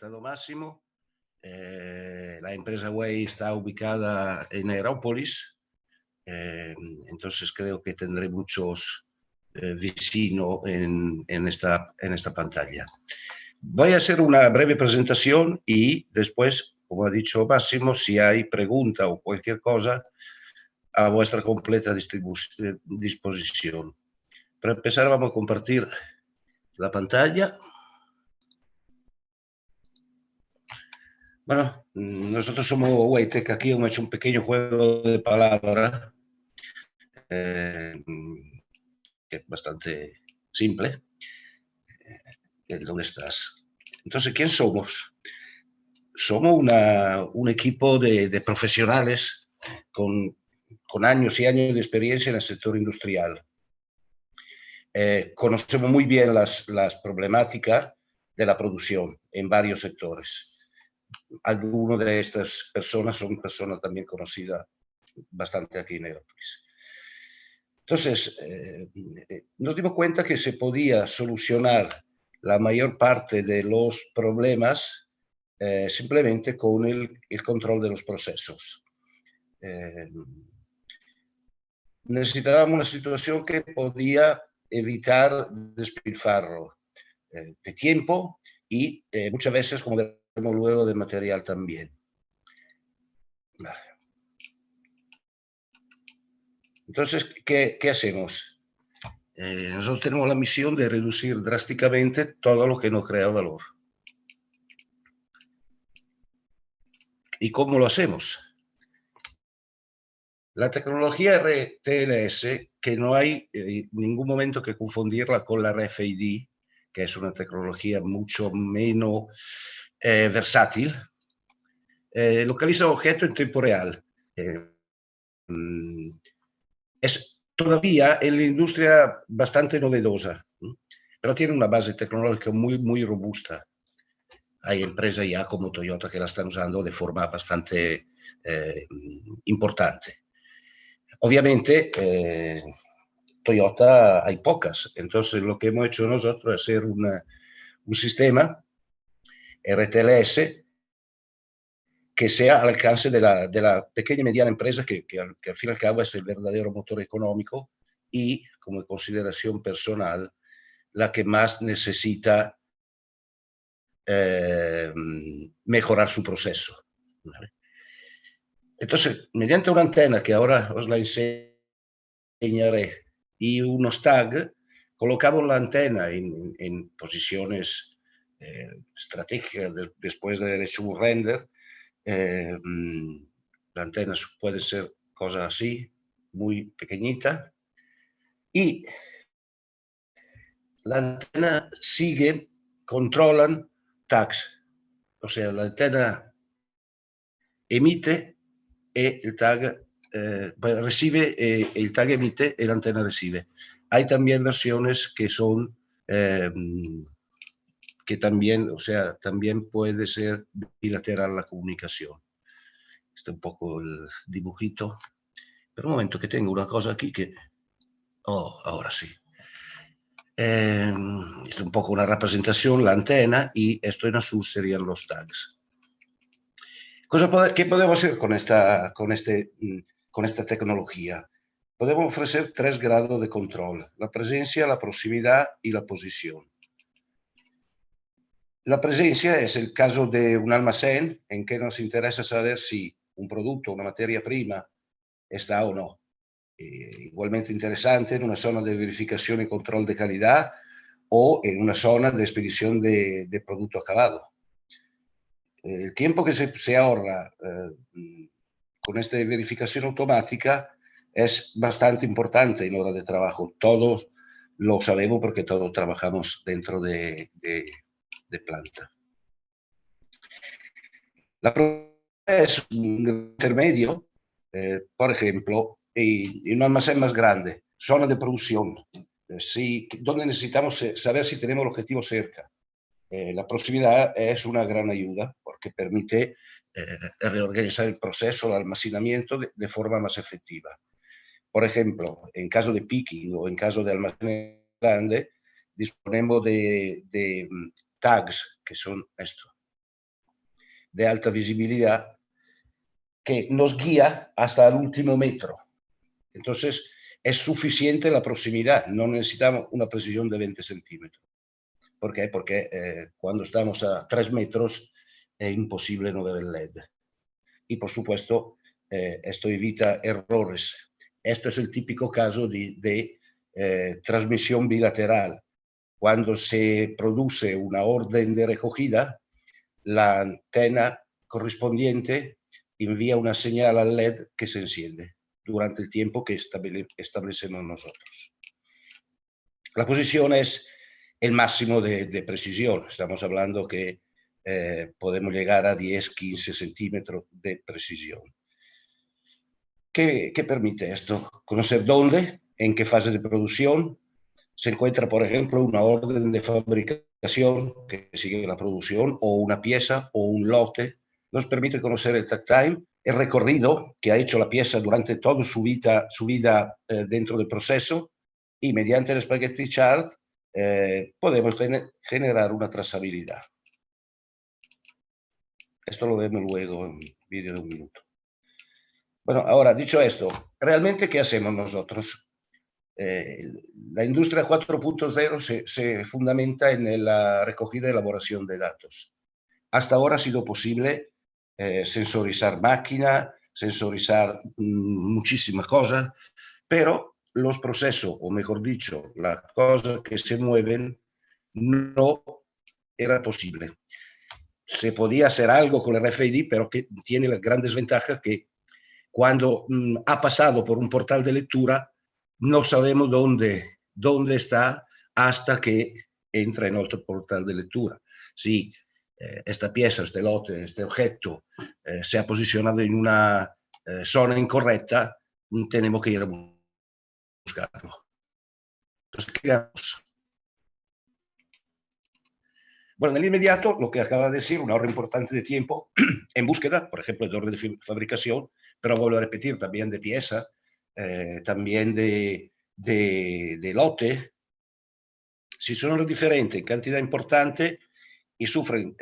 resultado máximo. La empresa Way está ubicada en Aerópolis, entonces creo que tendré muchos vecinos en esta pantalla. Voy a hacer una breve presentación y después, como ha dicho Máximo, si hay pregunta o cualquier cosa, a vuestra completa disposición. Para empezar, vamos a compartir la pantalla. Bueno, nosotros somos Waytech. Aquí hemos hecho un pequeño juego de palabras que es bastante simple. ¿Dónde estás? Entonces, ¿quién somos? Somos un equipo de profesionales con años y años de experiencia en el sector industrial. Conocemos muy bien las problemáticas de la producción en varios sectores. Algunas de estas personas son personas también conocidas bastante aquí en Aerópolis. Entonces, nos dimos cuenta que se podía solucionar la mayor parte de los problemas simplemente con el control de los procesos. Necesitábamos una situación que podía evitar despilfarro de tiempo y muchas veces, como veremos luego, de material también. Vale. Entonces, ¿qué hacemos? Nosotros tenemos la misión de reducir drásticamente todo lo que no crea valor. ¿Y cómo lo hacemos? La tecnología RTLS, que no hay en ningún momento que confundirla con la RFID, que es una tecnología mucho menos versátil, localiza objetos en tiempo real. Es todavía en la industria bastante novedosa, pero tiene una base tecnológica muy, muy robusta. Hay empresas ya como Toyota que la están usando de forma bastante importante. Obviamente, Toyota hay pocas, entonces lo que hemos hecho nosotros es hacer un sistema RTLS que sea al alcance de la pequeña y mediana empresa que al fin y al cabo es el verdadero motor económico y, como consideración personal, la que más necesita mejorar su proceso. ¿Vale? Entonces, mediante una antena que ahora os la enseñaré y unos tags, colocamos la antena en posiciones estratégicas después de haber hecho un render. La antena puede ser cosas así, muy pequeñita, y la antena sigue, controlan tags, o sea, la antena emite y el tag recibe, el tag emite y la antena recibe. Hay también versiones que son que también, o sea, también puede ser bilateral la comunicación. Este es un poco el dibujito. Pero un momento que tengo una cosa aquí que... Oh, ahora sí. Esta es un poco una representación, la antena, y esto en azul serían los tags. ¿Qué podemos hacer con esta tecnología? Podemos ofrecer 3 grados de control: la presencia, la proximidad y la posición. La presencia es el caso de un almacén en que nos interesa saber si un producto, una materia prima, está o no. Igualmente interesante en una zona de verificación y control de calidad o en una zona de expedición de producto acabado. El tiempo que se ahorra con esta verificación automática es bastante importante en hora de trabajo. Todos lo sabemos porque todos trabajamos dentro de planta. La pregunta es un intermedio, por ejemplo, en un almacén más grande, zona de producción, donde necesitamos saber si tenemos el objetivo cerca. La proximidad es una gran ayuda porque permite reorganizar el proceso, el almacenamiento de forma más efectiva. Por ejemplo, en caso de picking o en caso de almacén grande, disponemos de tags, que son esto. de alta visibilidad que nos guía hasta el último metro. Entonces, es suficiente la proximidad, no necesitamos una precisión de 20 centímetros. ¿Por qué? Porque cuando estamos a 3 metros es imposible no ver el LED. Y por supuesto, esto evita errores. Esto es el típico caso de transmisión bilateral. Cuando se produce una orden de recogida, la antena correspondiente envía una señal al LED que se enciende durante el tiempo que establecemos nosotros. La posición es el máximo de precisión. Estamos hablando que podemos llegar a 10, 15 centímetros de precisión. ¿Qué permite esto? Conocer dónde, en qué fase de producción se encuentra, por ejemplo, una orden de fabricación que sigue la producción, o una pieza o un lote. Nos permite conocer el takt time, el recorrido que ha hecho la pieza durante toda su vida dentro del proceso, y mediante el Spaghetti Chart podemos generar una trazabilidad. Esto lo vemos luego en un vídeo de 1 minuto. Bueno, ahora, dicho esto, ¿realmente qué hacemos nosotros? La industria 4.0 se fundamenta en la recogida y elaboración de datos. Hasta ahora ha sido posible sensorizar máquina, sensorizar muchísimas cosas, pero los procesos, o mejor dicho, las cosas que se mueven, no era posible. Se podía hacer algo con el RFID, pero que tiene la gran desventaja que cuando ha pasado por un portal de lectura, no sabemos dónde está hasta que entra en otro portal de lectura. Si esta pieza, este lote, este objeto se ha posicionado en una zona incorrecta, tenemos que ir a buscarlo. Entonces, ¿qué hacemos? Bueno, en el inmediato, lo que acaba de decir, un ahorro importante de tiempo en búsqueda, por ejemplo, de orden de fabricación, pero vuelvo a repetir, también de pieza, también de lote. Si son diferentes en cantidad importante y sufren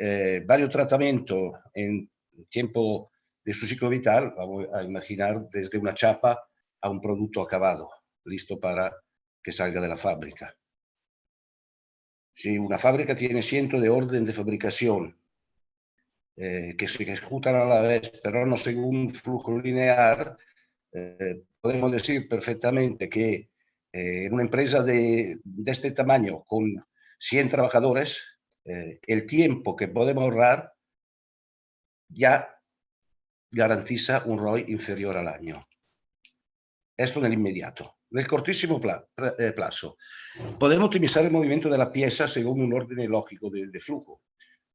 varios tratamientos en tiempo de su ciclo vital, vamos a imaginar desde una chapa a un producto acabado, listo para que salga de la fábrica. Si una fábrica tiene cientos de órdenes de fabricación que se ejecutan a la vez, pero no según un flujo lineal, podemos decir perfectamente que en una empresa de este tamaño, con 100 trabajadores, el tiempo que podemos ahorrar ya garantiza un ROI inferior al año. Esto en el inmediato. Nel cortissimo plazo, podemos optimizar el movimiento de la pieza según un orden lógico de flujo,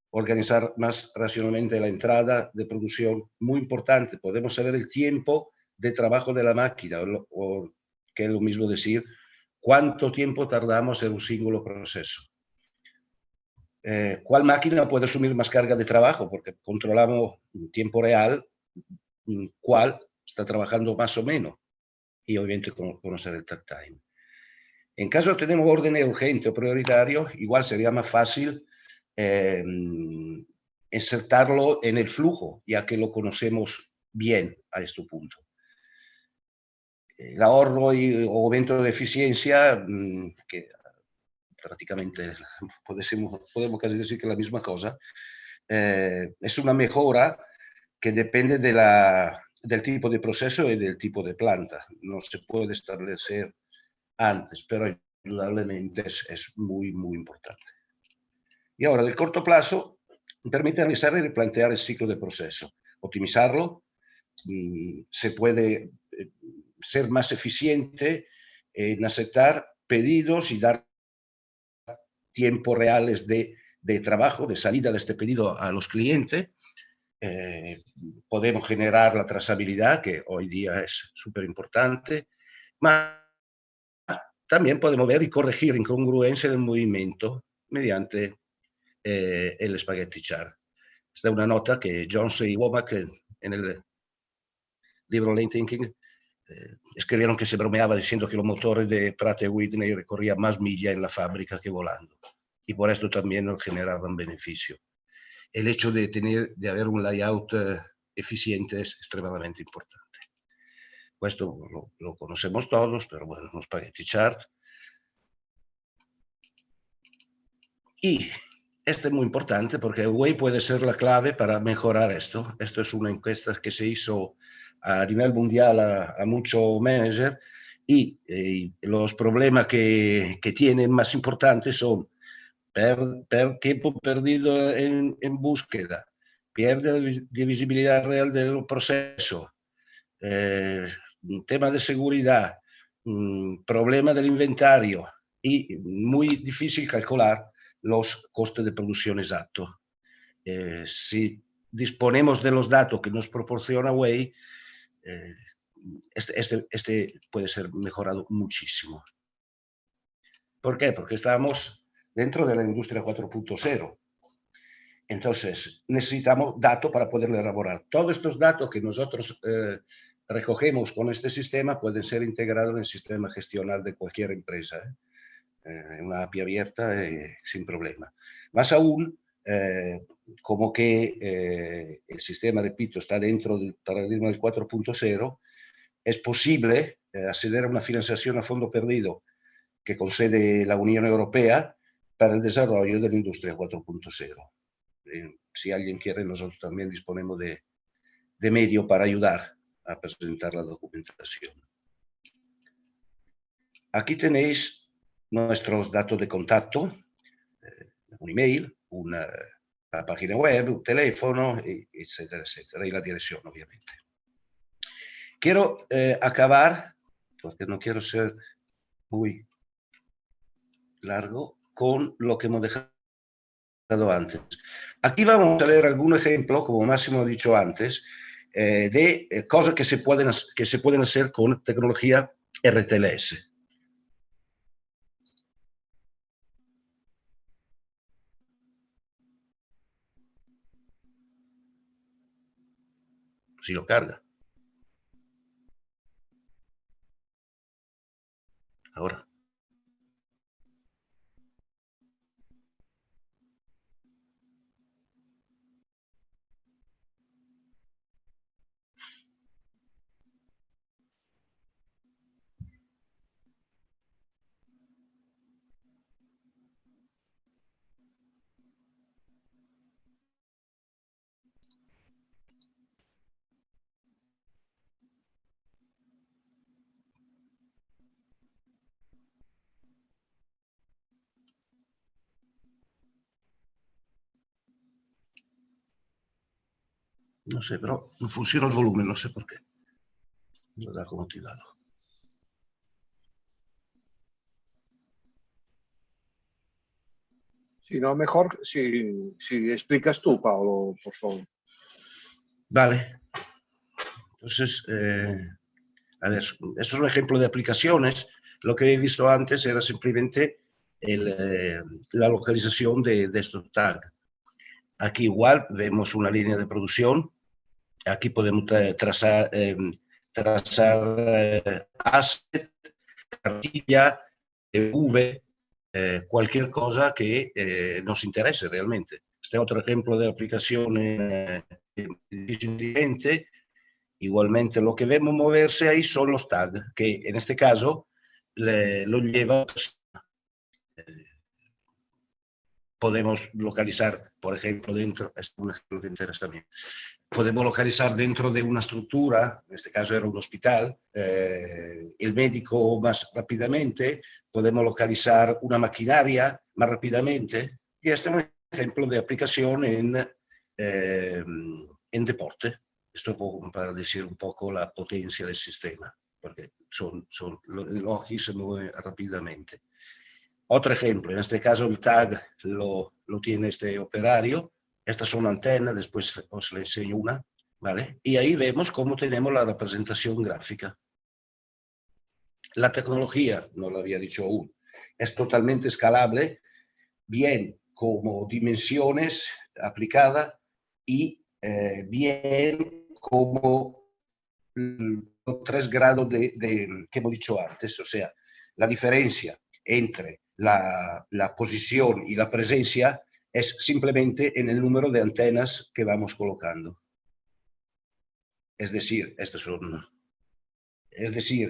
organizar más racionalmente la entrada de producción, muy importante, podemos saber el tiempo de trabajo de la máquina, o que es lo mismo decir, cuánto tiempo tardamos en un singolo proceso. ¿Cuál máquina puede asumir más carga de trabajo? Porque controlamos en tiempo real cuál está trabajando más o menos, y obviamente conocer el takt time. En caso tenemos órdenes urgentes o prioritarios, igual sería más fácil insertarlo en el flujo, ya que lo conocemos bien a este punto. El ahorro y aumento de eficiencia, que prácticamente podemos casi decir que es la misma cosa, es una mejora que depende del tipo de proceso y del tipo de planta. No se puede establecer antes, pero indudablemente es muy, muy importante. Y ahora, del corto plazo, permite analizar y replantear el ciclo de proceso, optimizarlo. Se puede ser más eficiente en aceptar pedidos y dar tiempos reales de trabajo, de salida de este pedido a los clientes. Podemos generar la trazabilidad, que hoy día es súper importante. También podemos ver y corregir incongruencia del movimiento mediante el Spaghetti Chart. Esta es una nota que Jones y Womack en el libro Lane Thinking escribieron, que se bromeaba diciendo que los motores de Pratt y Whitney recorrían más millas en la fábrica que volando, y por esto también nos generaban beneficio. el hecho de haber un layout eficiente es extremadamente importante. Esto lo conocemos todos, pero bueno, unos spaghetti chart. Y esto es muy importante porque Way puede ser la clave para mejorar esto. Esto es una encuesta que se hizo a nivel mundial a muchos managers y los problemas que tienen más importantes son tiempo perdido en búsqueda, pérdida de visibilidad real del proceso, tema de seguridad, problema del inventario y muy difícil calcular los costes de producción exactos. Si disponemos de los datos que nos proporciona Way, este puede ser mejorado muchísimo. ¿Por qué? Porque estamos dentro de la industria 4.0. Entonces, necesitamos datos para poderle elaborar. Todos estos datos que nosotros recogemos con este sistema pueden ser integrados en el sistema gestional de cualquier empresa. Una API abierta sin problema. Más aún, como que el sistema, repito, está dentro del paradigma del 4.0, es posible acceder a una financiación a fondo perdido que concede la Unión Europea para el desarrollo de la industria 4.0. Si alguien quiere, nosotros también disponemos de medio para ayudar a presentar la documentación. Aquí tenéis nuestros datos de contacto, un email, una página web, un teléfono, etcétera, etcétera, y la dirección, obviamente. Quiero acabar, porque no quiero ser muy largo, con lo que hemos dejado antes. Aquí vamos a ver algún ejemplo, como Máximo ha dicho antes, de cosas que se pueden hacer con tecnología RTLS. Si lo carga. Ahora. No sé, pero no funciona el volumen, no sé por qué. Lo da como activado. Si no, mejor si explicas tú, Paolo, por favor. Vale. Entonces, a ver, eso es un ejemplo de aplicaciones. Lo que he visto antes era simplemente la localización de estos tags. Aquí igual vemos una línea de producción. Aquí podemos trazar asset, cartilla, V, cualquier cosa que nos interese realmente. Este es otro ejemplo de aplicación inteligente. Igualmente lo que vemos moverse ahí son los tags, que en este caso lo lleva. Podemos localizar, por ejemplo, dentro, es un ejemplo que interesa a mí, podemos localizar dentro de una estructura, en este caso era un hospital, el médico más rápidamente, podemos localizar una maquinaria más rápidamente, y este es un ejemplo de aplicación en deporte. Esto para decir un poco la potencia del sistema, porque el OGI se mueve rápidamente. Otro ejemplo, en este caso el tag lo tiene este operario. Estas son antenas, después os le enseño una, ¿vale? Y ahí vemos cómo tenemos la representación gráfica. La tecnología, no lo había dicho aún, es totalmente escalable, bien como dimensiones aplicadas y bien como los 3 grados que hemos dicho antes, o sea, la diferencia entre la posición y la presencia es simplemente en el número de antenas que vamos colocando. Es decir,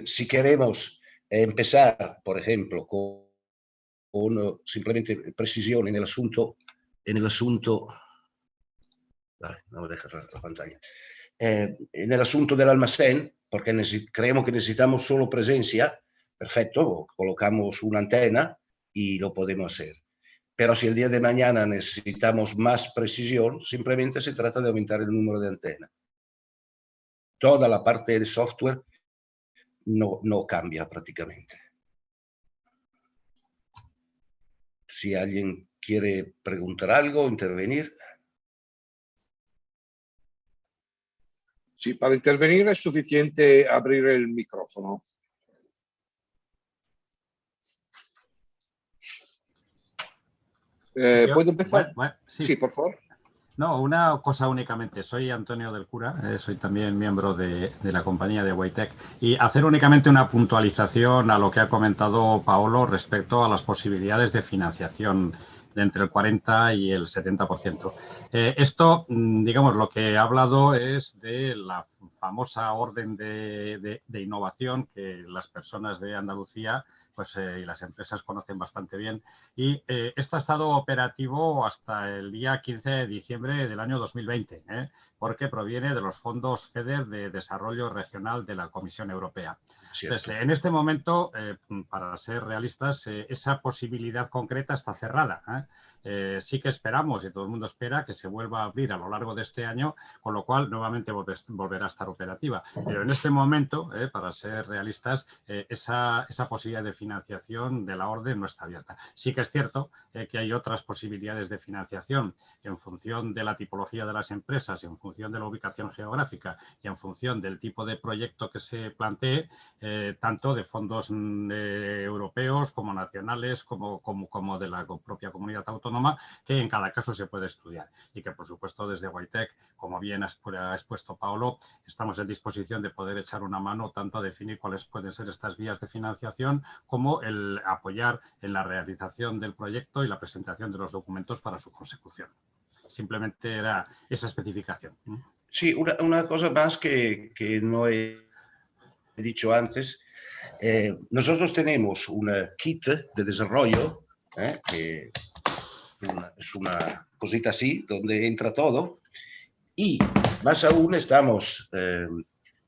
si queremos empezar, por ejemplo, con simplemente precisión en el asunto, vale, no me deja la pantalla, en el asunto del almacén, porque creemos que necesitamos solo presencia, perfecto, colocamos una antena y lo podemos hacer. Pero si el día de mañana necesitamos más precisión, simplemente se trata de aumentar el número de antenas. Toda la parte de software no cambia prácticamente. Si alguien quiere preguntar algo, intervenir. Sí, para intervenir es suficiente abrir el micrófono. ¿Puedo empezar? Sí, por favor. No, una cosa únicamente. Soy Antonio del Cura, soy también miembro de la compañía de Waytec, y hacer únicamente una puntualización a lo que ha comentado Paolo respecto a las posibilidades de financiación de entre el 40 y el 70%. Esto, digamos, lo que he hablado es de la famosa orden de innovación que las personas de Andalucía y las empresas conocen bastante bien. Y esto ha estado operativo hasta el día 15 de diciembre del año 2020, porque proviene de los fondos FEDER de Desarrollo Regional de la Comisión Europea. Entonces, en este momento, para ser realistas, esa posibilidad concreta está cerrada. Sí que esperamos, y todo el mundo espera, que se vuelva a abrir a lo largo de este año, con lo cual nuevamente volverá a estar operativa. Pero en este momento, para ser realistas, esa posibilidad de financiación de la orden no está abierta. Sí que es cierto que hay otras posibilidades de financiación en función de la tipología de las empresas, en función de la ubicación geográfica y en función del tipo de proyecto que se plantee, tanto de fondos europeos como nacionales, como de la propia comunidad autónoma, que en cada caso se puede estudiar. Y que, por supuesto, desde Waytec, como bien ha expuesto Paolo, estamos en disposición de poder echar una mano tanto a definir cuáles pueden ser estas vías de financiación como el apoyar en la realización del proyecto y la presentación de los documentos para su consecución. Simplemente era esa especificación. Sí, una cosa más que no he dicho antes. Nosotros tenemos un kit de desarrollo, que es una cosita así, donde entra todo, y más aún estamos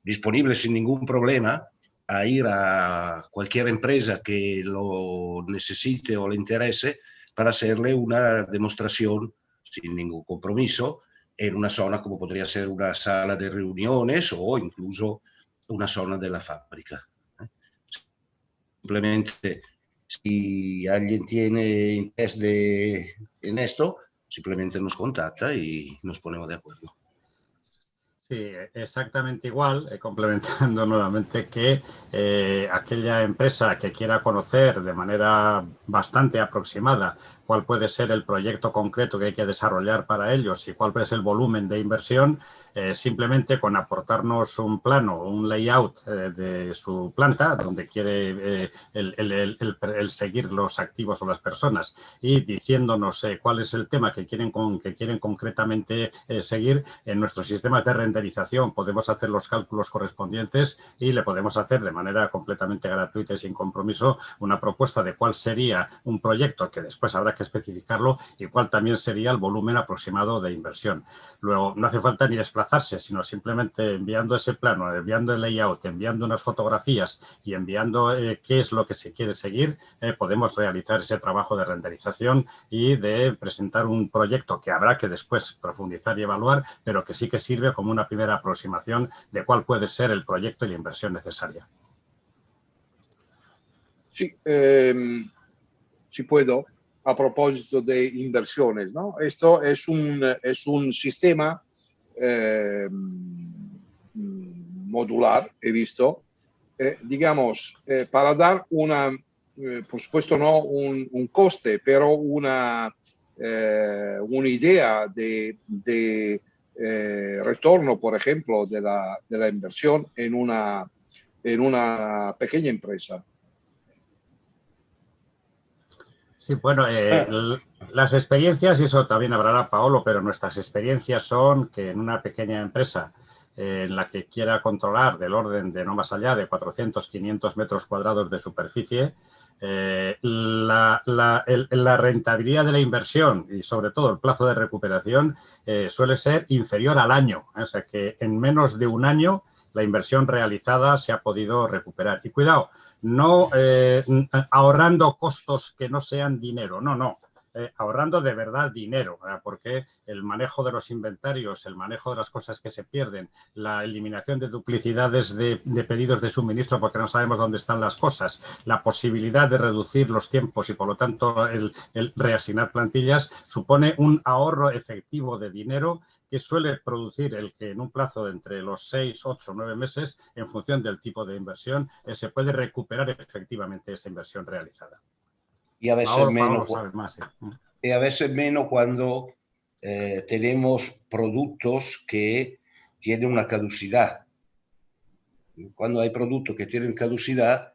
disponibles sin ningún problema a ir a cualquier empresa que lo necesite o le interese para hacerle una demostración sin ningún compromiso en una zona como podría ser una sala de reuniones o incluso una zona de la fábrica. Simplemente, si alguien tiene interés en esto, simplemente nos contacta y nos ponemos de acuerdo. Sí, exactamente igual, complementando nuevamente que aquella empresa que quiera conocer de manera bastante aproximada cuál puede ser el proyecto concreto que hay que desarrollar para ellos y cuál puede ser el volumen de inversión, simplemente con aportarnos un plano, un layout de su planta, donde quiere el seguir los activos o las personas y diciéndonos cuál es el tema que quieren concretamente seguir en nuestros sistemas de renderización, podemos hacer los cálculos correspondientes y le podemos hacer de manera completamente gratuita y sin compromiso una propuesta de cuál sería un proyecto que después habrá que especificarlo y cuál también sería el volumen aproximado de inversión. Luego, no hace falta ni desplazarse, sino simplemente enviando ese plano, enviando el layout, enviando unas fotografías y enviando qué es lo que se quiere seguir, podemos realizar ese trabajo de renderización y de presentar un proyecto que habrá que después profundizar y evaluar, pero que sí que sirve como una primera aproximación de cuál puede ser el proyecto y la inversión necesaria. Sí, si puedo, a propósito de inversiones, ¿no? Esto es un sistema modular, he visto, digamos, para dar una, por supuesto no un coste, pero una idea de retorno, por ejemplo, de la inversión en una pequeña empresa. Sí, bueno, Las experiencias, y eso también hablará Paolo, pero nuestras experiencias son que en una pequeña empresa en la que quiera controlar del orden de no más allá de 400, 500 metros cuadrados de superficie, la rentabilidad de la inversión y sobre todo el plazo de recuperación suele ser inferior al año. O sea que en menos de un año la inversión realizada se ha podido recuperar. Y cuidado, no ahorrando costos que no sean dinero, no. Ahorrando de verdad dinero, porque el manejo de los inventarios, el manejo de las cosas que se pierden, la eliminación de duplicidades de pedidos de suministro porque no sabemos dónde están las cosas, la posibilidad de reducir los tiempos y por lo tanto el reasignar plantillas supone un ahorro efectivo de dinero que suele producir el que en un plazo de entre los 6, 8, 9 meses, en función del tipo de inversión, se puede recuperar efectivamente esa inversión realizada. Y a veces menos, sabes más, sí. Y a veces menos cuando tenemos productos que tienen una caducidad. Cuando hay productos que tienen caducidad,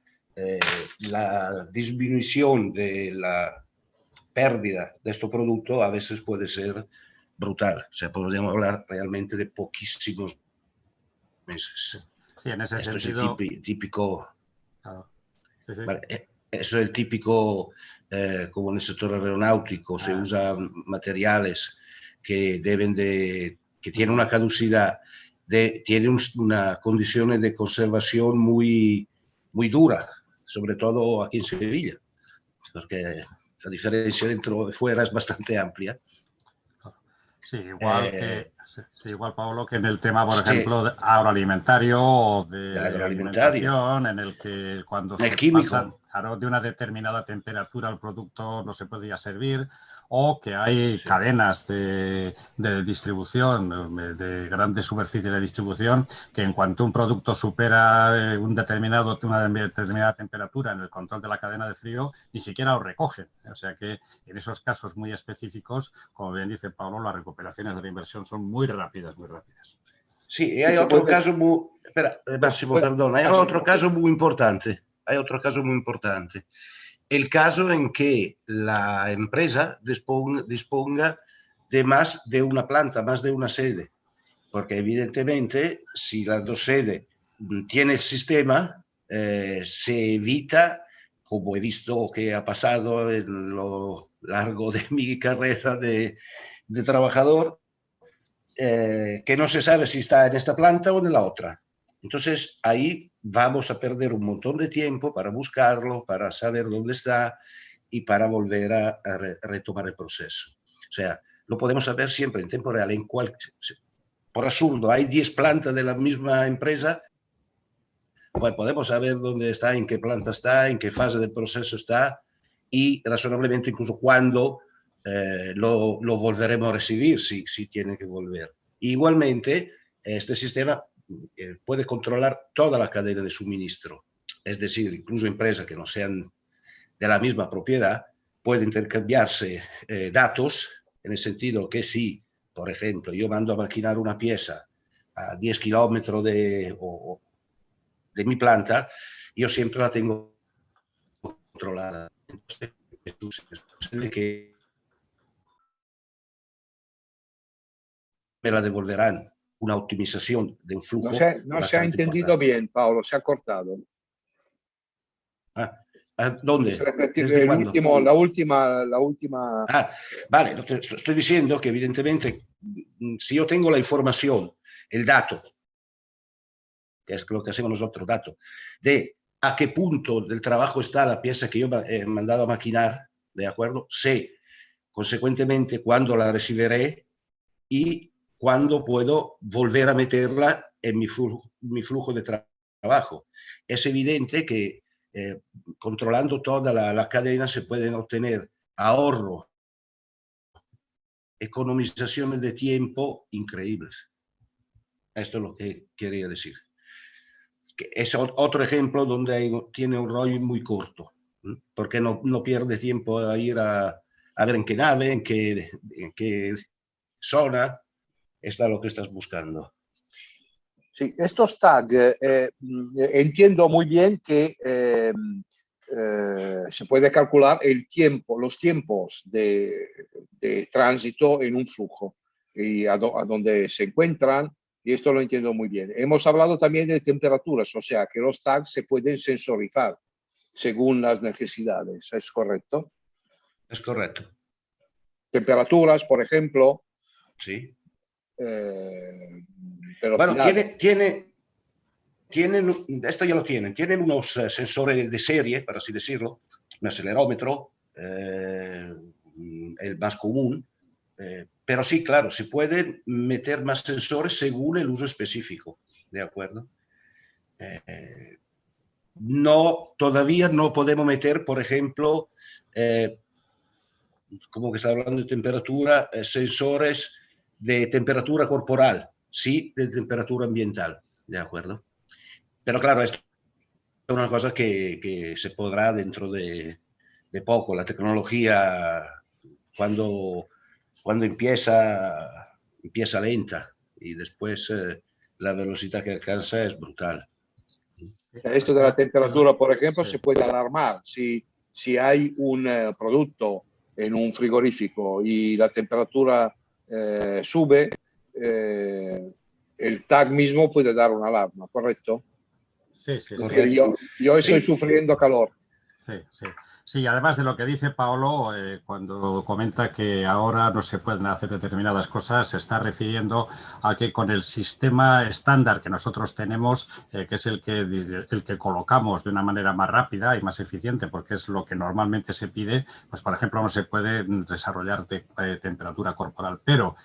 la disminución de la pérdida de estos productos a veces puede ser brutal. O sea, podríamos hablar realmente de poquísimos meses. Sí, en ese Esto sentido. Es el típico. Claro. Sí, sí. Vale, eso es el típico, como en el sector aeronáutico, se usan materiales que que tienen una caducidad, tienen una condición de conservación muy dura, sobre todo aquí en Sevilla, porque la diferencia dentro y fuera es bastante amplia. Sí, igual, Paolo, que en el tema, por ejemplo, de agroalimentario o de alimentación, en el que cuando se pasa de una determinada temperatura el producto no se podía servir, o que hay cadenas de distribución, de grandes superficies de distribución, que en cuanto un producto supera una determinada temperatura en el control de la cadena de frío, ni siquiera lo recogen. O sea que en esos casos muy específicos, como bien dice Pablo, las recuperaciones de la inversión son muy rápidas, muy rápidas. Sí, hay otro caso muy... Espera, Máximo, perdón, hay otro caso muy importante. El caso en que la empresa disponga de más de una planta, más de una sede, porque evidentemente si las dos sedes tiene el sistema, se evita, como he visto que ha pasado en lo largo de mi carrera de trabajador, que no se sabe si está en esta planta o en la otra. Entonces ahí vamos a perder un montón de tiempo para buscarlo, para saber dónde está y para volver a retomar el proceso. O sea, lo podemos saber siempre en tiempo real. Por absurdo, hay 10 plantas de la misma empresa, pues podemos saber dónde está, en qué planta está, en qué fase del proceso está y razonablemente incluso cuándo lo volveremos a recibir, si tiene que volver. Igualmente, este sistema puede controlar toda la cadena de suministro, es decir, incluso empresas que no sean de la misma propiedad pueden intercambiarse datos, en el sentido que si, por ejemplo, yo mando a maquinar una pieza a 10 kilómetros de mi planta, yo siempre la tengo controlada. Entonces, es posible que me la devolverán, una optimización de un flujo. No se ha entendido bien, Paolo, se ha cortado. ¿Dónde? La última. Vale, estoy diciendo que evidentemente si yo tengo la información, el dato, que es lo que hacemos nosotros, dato, de a qué punto del trabajo está la pieza que yo he mandado a maquinar, ¿de acuerdo? Sé, consecuentemente, cuándo la recibiré y cuándo puedo volver a meterla en mi flujo de trabajo. Es evidente que controlando toda la cadena se pueden obtener ahorro, economizaciones de tiempo increíbles. Esto es lo que quería decir. Que es otro ejemplo donde tiene un rollo muy corto, porque no pierde tiempo a ir a ver en qué nave, en qué zona está lo que estás buscando. Sí, estos tags entiendo muy bien que se puede calcular el tiempo, los tiempos de tránsito en un flujo y a dónde se encuentran, y esto lo entiendo muy bien. Hemos hablado también de temperaturas, o sea que los tags se pueden sensorizar según las necesidades, ¿es correcto? Es correcto. Temperaturas, por ejemplo. Sí. Velocidad. Bueno, tienen, esto ya lo tienen unos sensores de serie, por así decirlo, un acelerómetro, el más común, pero sí, claro, se pueden meter más sensores según el uso específico, ¿de acuerdo? No, todavía no podemos meter, por ejemplo, como que está hablando de temperatura, sensores de temperatura corporal, sí, de temperatura ambiental, ¿de acuerdo? Pero claro, esto es una cosa que se podrá dentro de poco. La tecnología, cuando empieza lenta y después la velocidad que alcanza es brutal. Esto de la temperatura, por ejemplo, se puede alarmar. Si hay un producto en un frigorífico y la temperatura sube, el tag mismo puede dar una alarma, ¿correcto? Sí, sí. Yo estoy sufriendo calor. Sí, además de lo que dice Paolo, cuando comenta que ahora no se pueden hacer determinadas cosas, se está refiriendo a que con el sistema estándar que nosotros tenemos, que es el que colocamos de una manera más rápida y más eficiente, porque es lo que normalmente se pide, pues por ejemplo no se puede desarrollar temperatura corporal, pero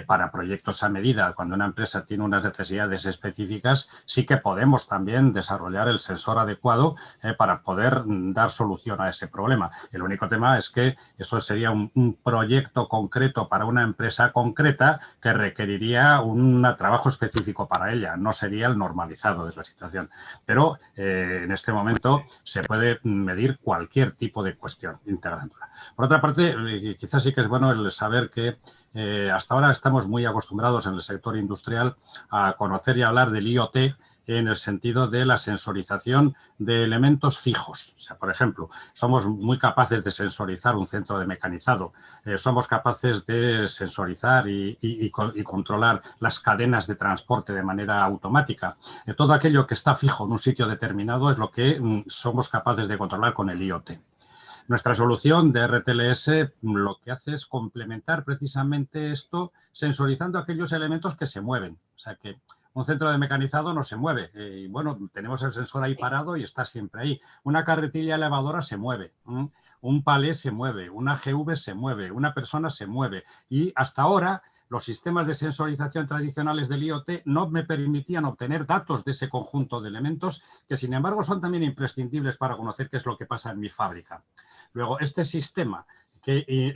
para proyectos a medida, cuando una empresa tiene unas necesidades específicas, sí que podemos también desarrollar el sensor adecuado para poder dar solución a ese problema. El único tema es que eso sería un proyecto concreto para una empresa concreta que requeriría un trabajo específico para ella, no sería el normalizado de la situación. Pero en este momento se puede medir cualquier tipo de cuestión integrándola. Por otra parte, quizás sí que es bueno el saber que hasta ahora estamos muy acostumbrados en el sector industrial a conocer y hablar del IoT, en el sentido de la sensorización de elementos fijos. O sea, por ejemplo, somos muy capaces de sensorizar un centro de mecanizado, somos capaces de sensorizar y controlar las cadenas de transporte de manera automática. Todo aquello que está fijo en un sitio determinado es lo que somos capaces de controlar con el IoT. Nuestra solución de RTLS lo que hace es complementar precisamente esto sensorizando aquellos elementos que se mueven. O sea que un centro de mecanizado no se mueve. Y bueno, tenemos el sensor ahí parado y está siempre ahí. Una carretilla elevadora se mueve. Un palé se mueve. Una GV se mueve. Una persona se mueve. Y hasta ahora los sistemas de sensorización tradicionales del IoT no me permitían obtener datos de ese conjunto de elementos que, sin embargo, son también imprescindibles para conocer qué es lo que pasa en mi fábrica. Luego, este sistema que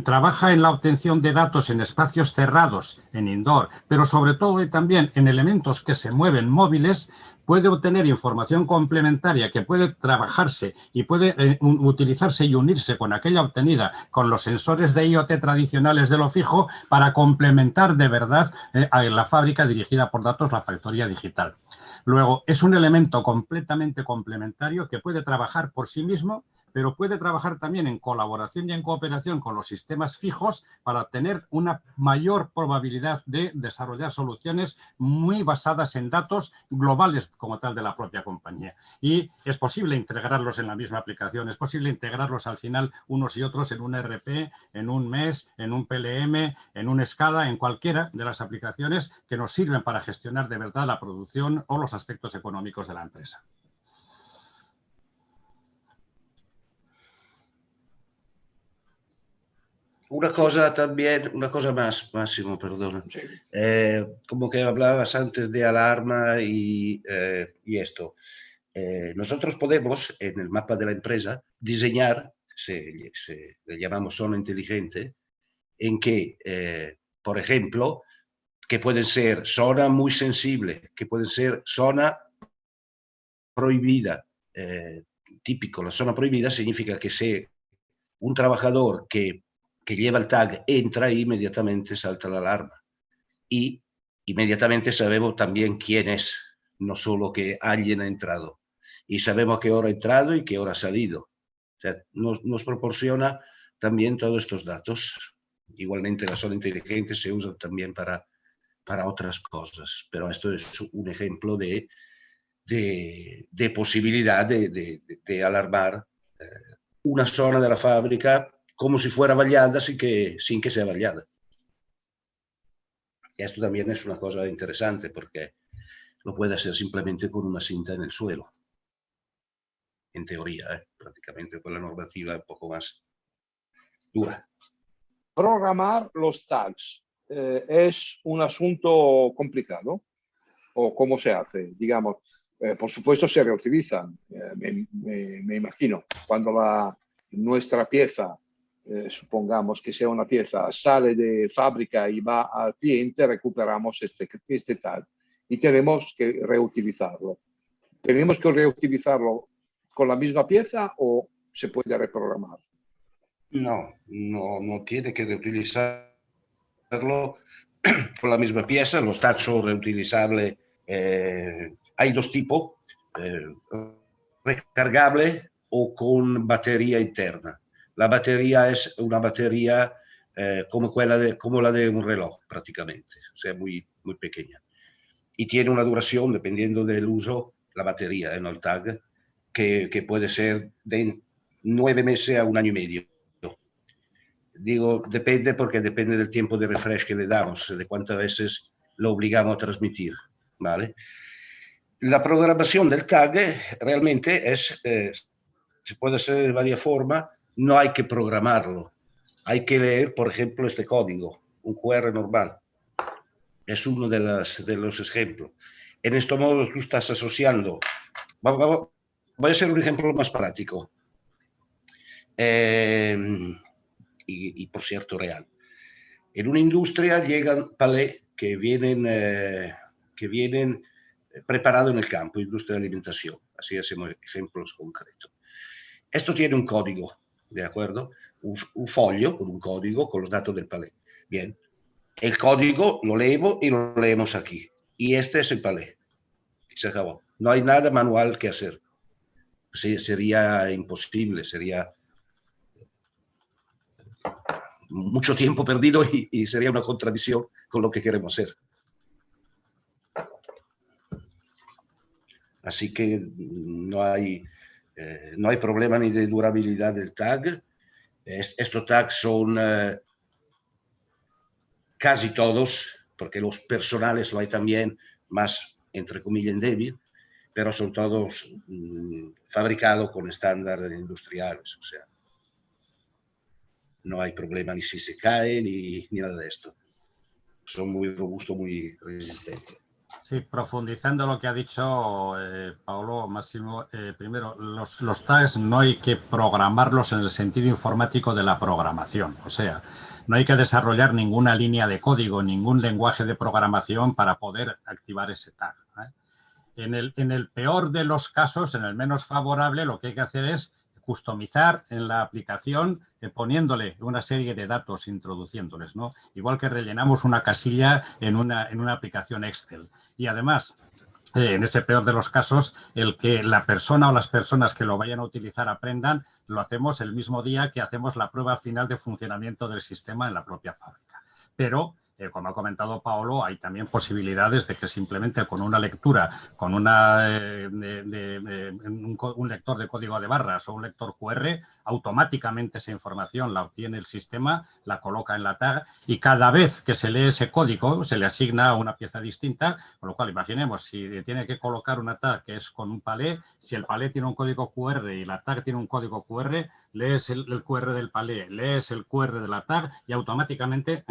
trabaja en la obtención de datos en espacios cerrados, en indoor, pero sobre todo y también en elementos que se mueven móviles, puede obtener información complementaria que puede trabajarse y puede utilizarse y unirse con aquella obtenida con los sensores de IoT tradicionales de lo fijo para complementar de verdad a la fábrica dirigida por datos, la factoría digital. Luego, es un elemento completamente complementario que puede trabajar por sí mismo, pero puede trabajar también en colaboración y en cooperación con los sistemas fijos para obtener una mayor probabilidad de desarrollar soluciones muy basadas en datos globales como tal de la propia compañía. Y es posible integrarlos en la misma aplicación, es posible integrarlos al final unos y otros en un ERP, en un MES, en un PLM, en un SCADA, en cualquiera de las aplicaciones que nos sirven para gestionar de verdad la producción o los aspectos económicos de la empresa. Una cosa también, una cosa más, Máximo, perdona. Sí. Como que hablabas antes de alarma y esto. Nosotros podemos, en el mapa de la empresa, diseñar, le llamamos zona inteligente, en que, por ejemplo, que pueden ser zona muy sensible, que pueden ser zona prohibida. Típico, la zona prohibida significa que si un trabajador que lleva el tag entra, inmediatamente salta la alarma. Y inmediatamente sabemos también quién es, no solo que alguien ha entrado. y sabemos qué hora ha entrado y qué hora ha salido. O sea, nos proporciona también todos estos datos. Igualmente la zona inteligente se usa también para otras cosas, pero esto es un ejemplo de posibilidad de alarmar una zona de la fábrica como si fuera vallada sin que sea vallada. Y esto también es una cosa interesante porque lo puede hacer simplemente con una cinta en el suelo. En teoría, prácticamente con la normativa un poco más dura. Programar los tags es un asunto complicado. ¿O cómo se hace? Digamos, por supuesto se reutilizan, me imagino. Cuando nuestra pieza, supongamos que sea una pieza, sale de fábrica y va al cliente, recuperamos este tag y tenemos que reutilizarlo. ¿Tenemos que reutilizarlo con la misma pieza o se puede reprogramar? No tiene que reutilizarlo con la misma pieza. Los tags son reutilizables. Hay dos tipos, recargable o con batería interna. La batería es una batería como la de un reloj prácticamente, o sea, muy pequeña. Y tiene una duración, dependiendo del uso, la batería, no el tag, que puede ser de 9 meses a 1 año y medio. Digo, depende porque depende del tiempo de refresh que le damos, de cuántas veces lo obligamos a transmitir, ¿vale? La programación del tag realmente se puede hacer de varias formas, no hay que programarlo, hay que leer, por ejemplo, este código, un QR normal. Es uno de los ejemplos. En este modo tú estás asociando. Voy a hacer un ejemplo más práctico. Y por cierto, real. En una industria llegan palés que vienen preparados en el campo, industria de alimentación. Así hacemos ejemplos concretos. Esto tiene un código, ¿de acuerdo? Un folio con un código con los datos del palé. Bien. El código lo leemos y lo leemos aquí. Y este es el palé. Se acabó. No hay nada manual que hacer. Sí, sería imposible, sería mucho tiempo perdido y sería una contradicción con lo que queremos hacer. Así que no hay problema ni de durabilidad del tag. Estos tags son casi todos, porque los personales lo hay también, más entre comillas débil, pero son todos fabricados con estándares industriales, o sea, no hay problema ni si se cae ni nada de esto. Son muy robustos, muy resistentes. Sí, profundizando lo que ha dicho Paolo, Máximo, primero, los tags no hay que programarlos en el sentido informático de la programación. O sea, no hay que desarrollar ninguna línea de código, ningún lenguaje de programación para poder activar ese tag, ¿eh? En el peor de los casos, en el menos favorable, lo que hay que hacer es customizar en la aplicación poniéndole una serie de datos, introduciéndoles, ¿no? Igual que rellenamos una casilla en una aplicación Excel. Y además, en ese peor de los casos, el que la persona o las personas que lo vayan a utilizar aprendan, lo hacemos el mismo día que hacemos la prueba final de funcionamiento del sistema en la propia fábrica. Pero como ha comentado Paolo, hay también posibilidades de que simplemente con una lectura, con un lector de código de barras o un lector QR, automáticamente esa información la obtiene el sistema, la coloca en la tag y cada vez que se lee ese código se le asigna una pieza distinta, con lo cual imaginemos si tiene que colocar una tag que es con un palé, si el palé tiene un código QR y la tag tiene un código QR, lees el QR del palé, lees el QR de la tag y automáticamente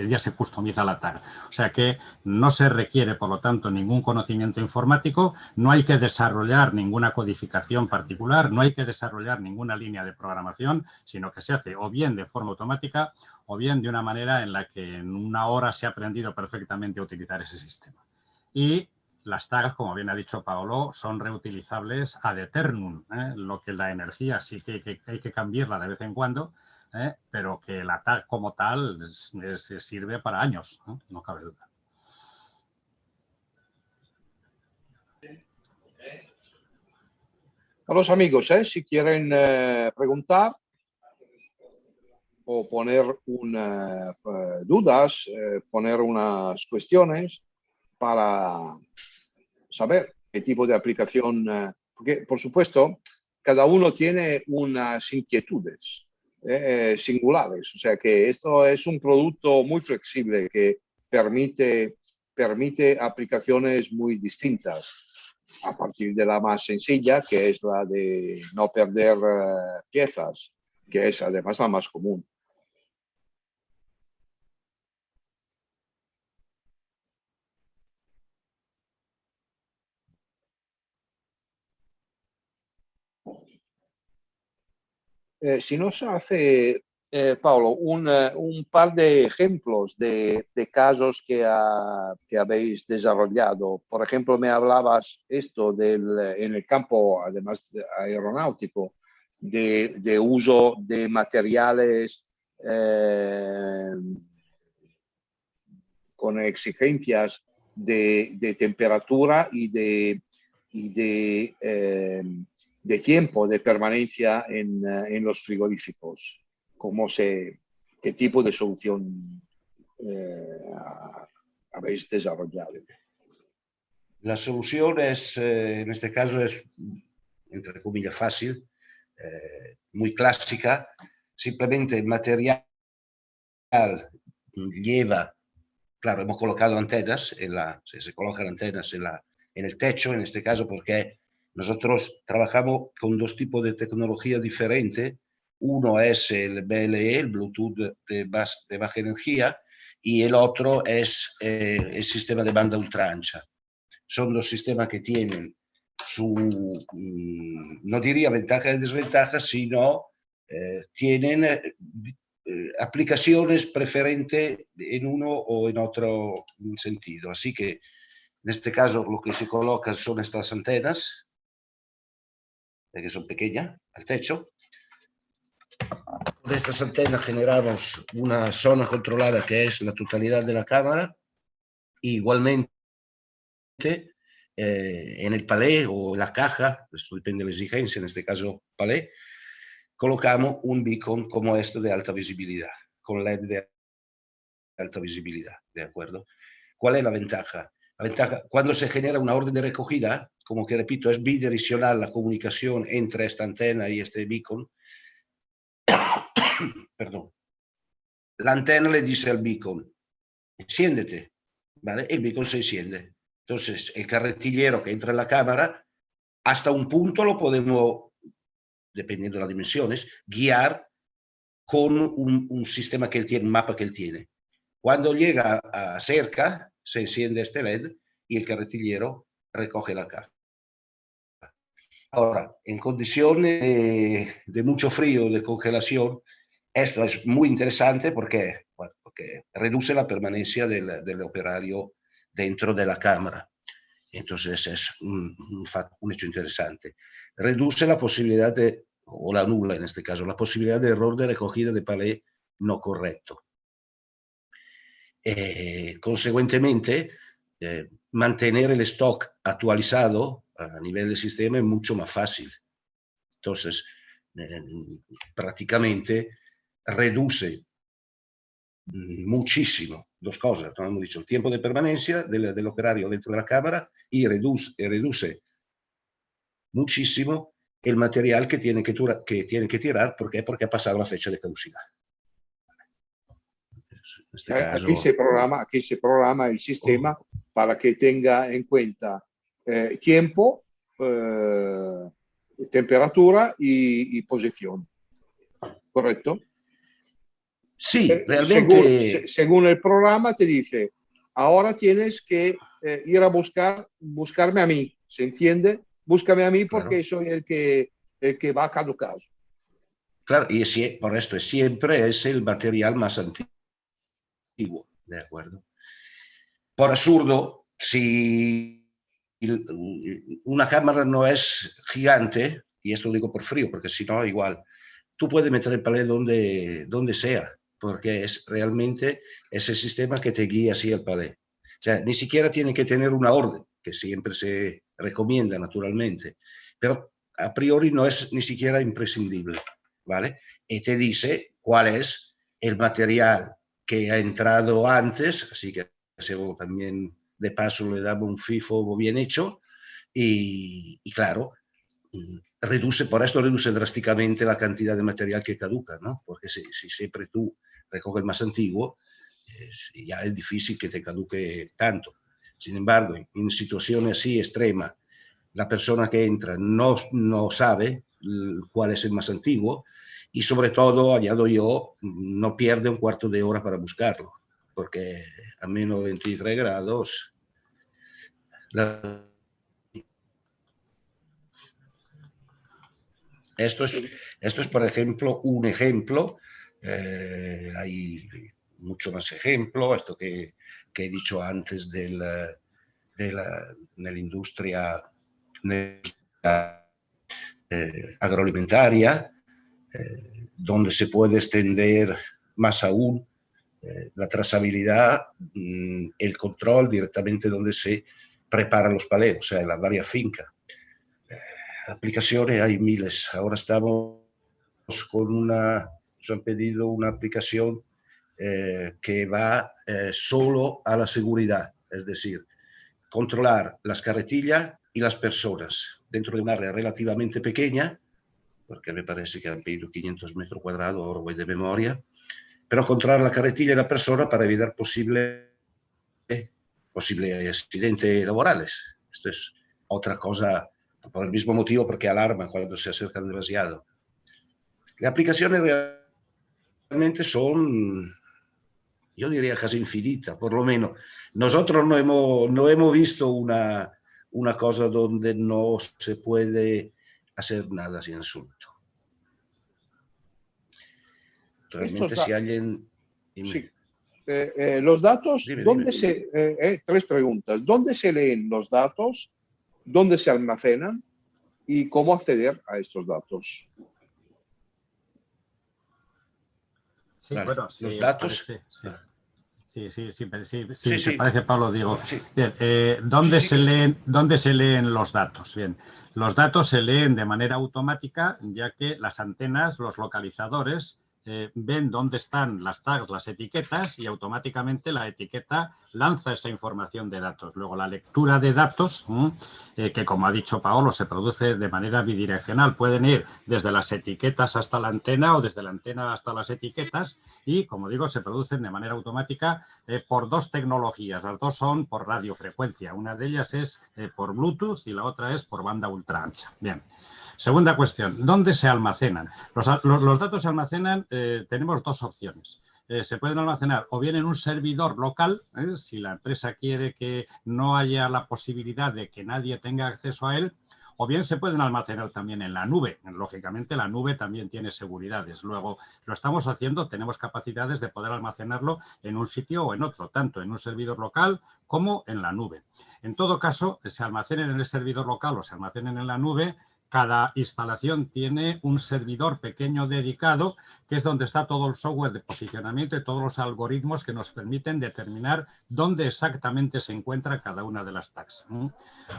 ya se customiza la tag. O sea que no se requiere, por lo tanto, ningún conocimiento informático, no hay que desarrollar ninguna codificación particular, no hay que desarrollar ninguna línea de programación, sino que se hace o bien de forma automática o bien de una manera en la que en una hora se ha aprendido perfectamente a utilizar ese sistema. Y las tags, como bien ha dicho Paolo, son reutilizables ad eternum, lo que la energía sí que hay que cambiarla de vez en cuando, pero que la tag como tal sirve para años, no cabe duda. A los amigos, si quieren preguntar o poner dudas, poner unas cuestiones para saber qué tipo de aplicación, porque por supuesto cada uno tiene unas inquietudes singulares, o sea que esto es un producto muy flexible que permite aplicaciones muy distintas, a partir de la más sencilla, que es la de no perder piezas, que es además la más común. Si nos hace, Paolo, un par de ejemplos de casos que habéis desarrollado. Por ejemplo, me hablabas en el campo, además aeronáutico, de uso de materiales con exigencias de temperatura y de tiempo de permanencia en los frigoríficos. ¿Qué tipo de solución habéis desarrollado? La solución es, en este caso, es, entre comillas, fácil, muy clásica. Simplemente el material lleva, claro, hemos colocado antenas, se colocan antenas en el techo, en este caso, porque nosotros trabajamos con dos tipos de tecnología diferentes. Uno es el BLE, el Bluetooth de baja energía, y el otro es el sistema de banda ultra ancha. Son dos sistemas que tienen no diría ventaja y desventaja, sino tienen aplicaciones preferentes en uno o en otro sentido. Así que en este caso lo que se coloca son estas antenas, que son pequeñas, al techo. De estas antenas generamos una zona controlada que es la totalidad de la cámara. Igualmente, en el palé o en la caja, esto depende de la exigencia, en este caso palé, colocamos un beacon como este de alta visibilidad, con LED de alta visibilidad, ¿de acuerdo? ¿Cuál es la ventaja? La ventaja, cuando se genera una orden de recogida, como que repito, es bidireccional la comunicación entre esta antena y este beacon, perdón, la antena le dice al beacon, enciéndete, ¿vale? El beacon se enciende. Entonces, el carretillero que entra en la cámara, hasta un punto lo podemos, dependiendo de las dimensiones, guiar con un sistema que él tiene, un mapa que él tiene. Cuando llega a cerca, se enciende este LED y el carretillero recoge la caja. Ahora, en condiciones de mucho frío, de congelación, esto es muy interesante porque reduce la permanencia del operario dentro de la cámara. Entonces es un hecho interesante. Reduce la posibilidad o la nula en este caso, la posibilidad de error de recogida de palé no correcto. Consecuentemente, mantener el stock actualizado a nivel del sistema es mucho más fácil. Entonces, prácticamente reduce muchísimo dos cosas, ¿no? Hemos dicho el tiempo de permanencia del operario dentro de la cámara y reduce muchísimo el material que tiene que tirar porque ha pasado la fecha de caducidad. En este caso, aquí se programa el sistema para que tenga en cuenta tiempo, temperatura y posición. ¿Correcto? Sí, realmente. Según el programa te dice, ahora tienes que ir a buscarme a mí. ¿Se entiende? Búscame a mí porque claro, soy el que va a caducar. Claro, y por esto siempre es el material más antiguo, ¿de acuerdo? Por absurdo, si una cámara no es gigante, y esto lo digo por frío, porque si no, igual, tú puedes meter el palé donde sea, porque es realmente ese sistema que te guía así el palé. O sea, ni siquiera tiene que tener una orden, que siempre se recomienda naturalmente, pero a priori no es ni siquiera imprescindible, ¿vale? Y te dice cuál es el material que ha entrado antes, así que también de paso le damos un FIFO bien hecho y claro, por esto reduce drásticamente la cantidad de material que caduca, ¿no? Porque si siempre tú recoges el más antiguo, ya es difícil que te caduque tanto. Sin embargo, en situaciones así extremas, la persona que entra no sabe cuál es el más antiguo y sobre todo, añado yo, no pierde un cuarto de hora para buscarlo, porque a menos 23 grados esto es, por ejemplo, un ejemplo. Hay mucho más ejemplo, esto que he dicho antes de la industria agroalimentaria, donde se puede extender más aún la trazabilidad, el control directamente donde se preparan los paleos, o sea, en las varias fincas. Aplicaciones hay miles. Ahora estamos con nos han pedido una aplicación que va solo a la seguridad, es decir, controlar las carretillas y las personas dentro de un área relativamente pequeña, porque me parece que han pedido 500 metros cuadrados, ahora voy de memoria, pero controlar la carretilla y la persona para evitar posibles accidentes laborales. Esto es otra cosa, por el mismo motivo, porque alarma cuando se acercan demasiado. Las aplicaciones realmente son, yo diría, casi infinitas, por lo menos. Nosotros no hemos visto una cosa donde no se puede hacer nada sin asunto. Realmente si alguien... Sí. Los datos, dime. tres preguntas. ¿Dónde se leen los datos? ¿Dónde se almacenan? ¿Y cómo acceder a estos datos? Sí, vale. bueno, los datos... Parece, sí. ¿Te parece, Pablo? Digo, sí. Bien, ¿dónde se leen los datos? Bien, los datos se leen de manera automática, ya que las antenas, los localizadores, ven dónde están las tags, las etiquetas, y automáticamente la etiqueta lanza esa información de datos. Luego, la lectura de datos, que como ha dicho Paolo, se produce de manera bidireccional. Pueden ir desde las etiquetas hasta la antena o desde la antena hasta las etiquetas y, como digo, se producen de manera automática por dos tecnologías. Las dos son por radiofrecuencia. Una de ellas es por Bluetooth y la otra es por banda ultra ancha. Bien. Segunda cuestión, ¿dónde se almacenan? Los datos se almacenan, tenemos dos opciones. Se pueden almacenar o bien en un servidor local, si la empresa quiere que no haya la posibilidad de que nadie tenga acceso a él, o bien se pueden almacenar también en la nube. Lógicamente, la nube también tiene seguridades. Luego, lo estamos haciendo, tenemos capacidades de poder almacenarlo en un sitio o en otro, tanto en un servidor local como en la nube. En todo caso, se almacenen en el servidor local o se almacenen en la nube, cada instalación tiene un servidor pequeño dedicado, que es donde está todo el software de posicionamiento y todos los algoritmos que nos permiten determinar dónde exactamente se encuentra cada una de las tags.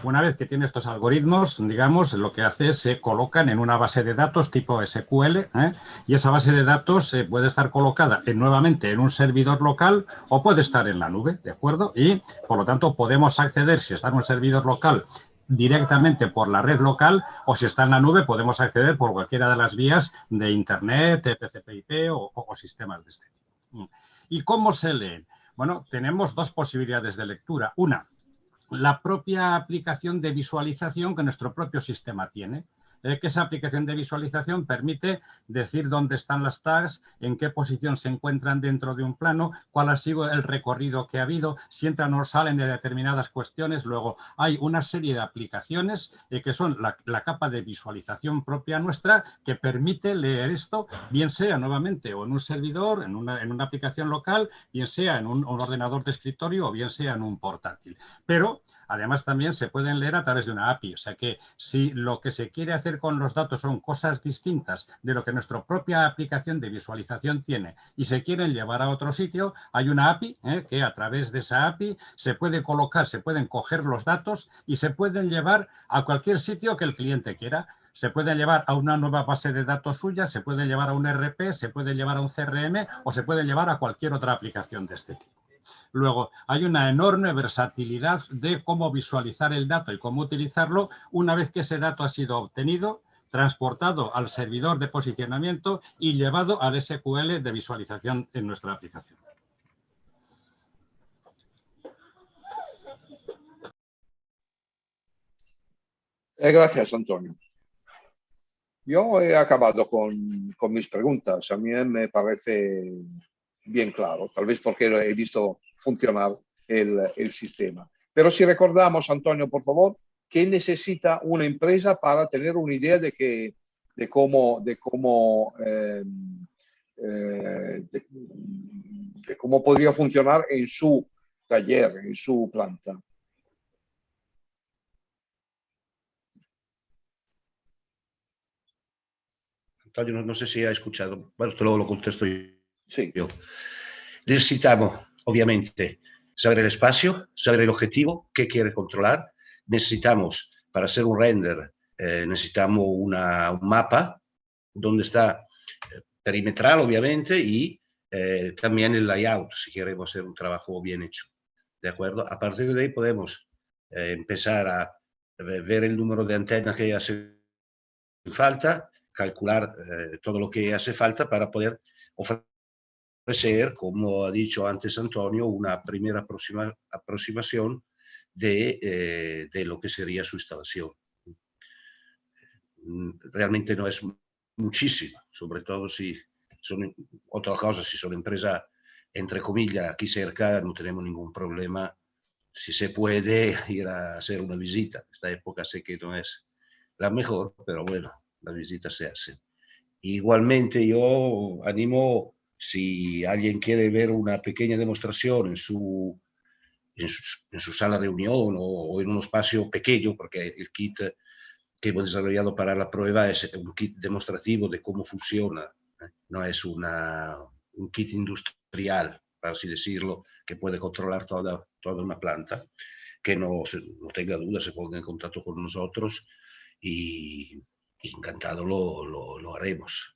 Una vez que tiene estos algoritmos, digamos, lo que hace es se colocan en una base de datos tipo SQL, y esa base de datos puede estar colocada nuevamente en un servidor local o puede estar en la nube, ¿de acuerdo? Y, por lo tanto, podemos acceder, si está en un servidor local, directamente por la red local, o si está en la nube podemos acceder por cualquiera de las vías de Internet, TCP/IP o sistemas de este tipo. ¿Y cómo se leen? Bueno, tenemos dos posibilidades de lectura. Una, la propia aplicación de visualización que nuestro propio sistema tiene. Que esa aplicación de visualización permite decir dónde están las tags, en qué posición se encuentran dentro de un plano, cuál ha sido el recorrido que ha habido, si entran o salen de determinadas cuestiones. Luego hay una serie de aplicaciones que son la capa de visualización propia nuestra que permite leer esto, bien sea nuevamente o en un servidor, en una aplicación local, bien sea en un ordenador de escritorio o bien sea en un portátil. Pero además también se pueden leer a través de una API, o sea que si lo que se quiere hacer con los datos son cosas distintas de lo que nuestra propia aplicación de visualización tiene y se quieren llevar a otro sitio, hay una API que a través de esa API se puede colocar, se pueden coger los datos y se pueden llevar a cualquier sitio que el cliente quiera. se puede llevar a una nueva base de datos suya, se puede llevar a un ERP, se puede llevar a un CRM o se puede llevar a cualquier otra aplicación de este tipo. Luego, hay una enorme versatilidad de cómo visualizar el dato y cómo utilizarlo una vez que ese dato ha sido obtenido, transportado al servidor de posicionamiento y llevado al SQL de visualización en nuestra aplicación. Gracias, Antonio. Yo he acabado con mis preguntas. A mí me parece bien claro, tal vez porque he visto funcionar el sistema. Pero si recordamos, Antonio, por favor, ¿qué necesita una empresa para tener una idea de cómo podría funcionar en su taller, en su planta? Antonio, no sé si ha escuchado. Bueno, esto luego lo contesto yo. Sí. Necesitamos, obviamente, saber el espacio, saber el objetivo, qué quiere controlar. Necesitamos, para hacer un render, necesitamos un mapa donde está perimetral, obviamente, y también el layout, si queremos hacer un trabajo bien hecho. ¿De acuerdo? A partir de ahí podemos empezar a ver el número de antenas que hace falta, calcular todo lo que hace falta para poder ofrecer, como ha dicho antes Antonio, una primera aproximación de lo que sería su instalación. Realmente no es muchísimo, sobre todo si son, otra cosa, si son empresas, entre comillas, aquí cerca, no tenemos ningún problema. Si se puede ir a hacer una visita. Esta época sé que no es la mejor, pero bueno, la visita se hace. Igualmente yo animo, si alguien quiere ver una pequeña demostración en su sala de reunión o en un espacio pequeño, porque el kit que hemos desarrollado para la prueba es un kit demostrativo de cómo funciona, no es un kit industrial, por así decirlo, que puede controlar toda una planta. Que no tenga duda, se ponga en contacto con nosotros y encantado lo haremos.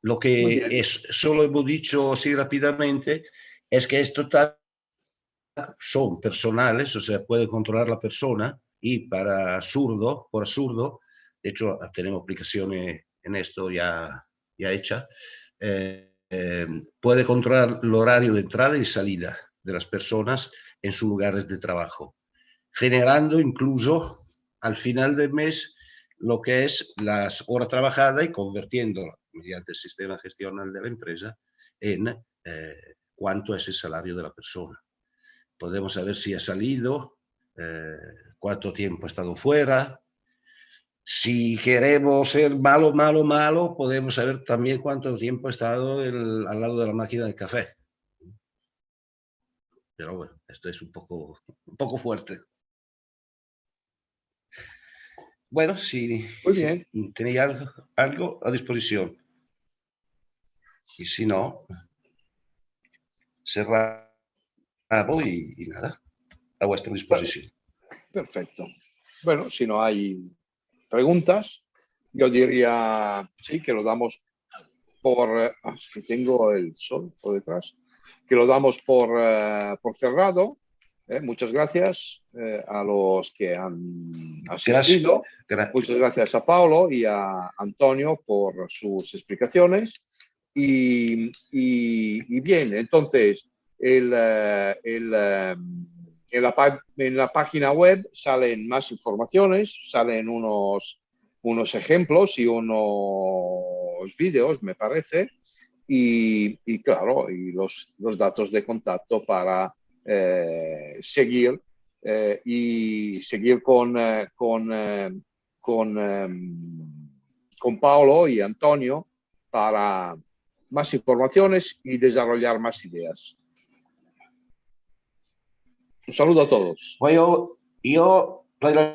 Lo que solo hemos dicho así rápidamente es que esto son personales, o sea, puede controlar la persona y por absurdo, de hecho tenemos aplicaciones en esto ya hechas, puede controlar el horario de entrada y salida de las personas en sus lugares de trabajo, generando incluso al final del mes lo que es las horas trabajadas y convirtiendo mediante el sistema gestional de la empresa en cuánto es el salario de la persona. Podemos saber si ha salido, cuánto tiempo ha estado fuera. Si queremos ser malo, podemos saber también cuánto tiempo ha estado al lado de la máquina de café. Pero bueno, esto es un poco fuerte. Bueno, si tenéis algo a disposición. Y si no, cerramos y nada, a vuestra disposición. Perfecto. Bueno, si no hay preguntas, yo diría sí, que lo damos por... que tengo el sol por detrás. Que lo damos por cerrado. Muchas gracias a los que han asistido. Gracias. Muchas gracias a Paolo y a Antonio por sus explicaciones. Y bien, entonces, en la página web salen más informaciones, salen unos ejemplos y unos vídeos, me parece, y claro, y los datos de contacto para seguir con Paolo y Antonio para más informaciones y desarrollar más ideas. Un saludo a todos. Bueno, yo doy las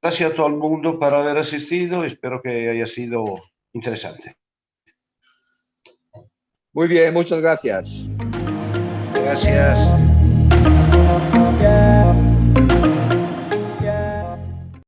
gracias a todo el mundo por haber asistido. Espero que haya sido interesante. Muy bien, muchas gracias. Gracias.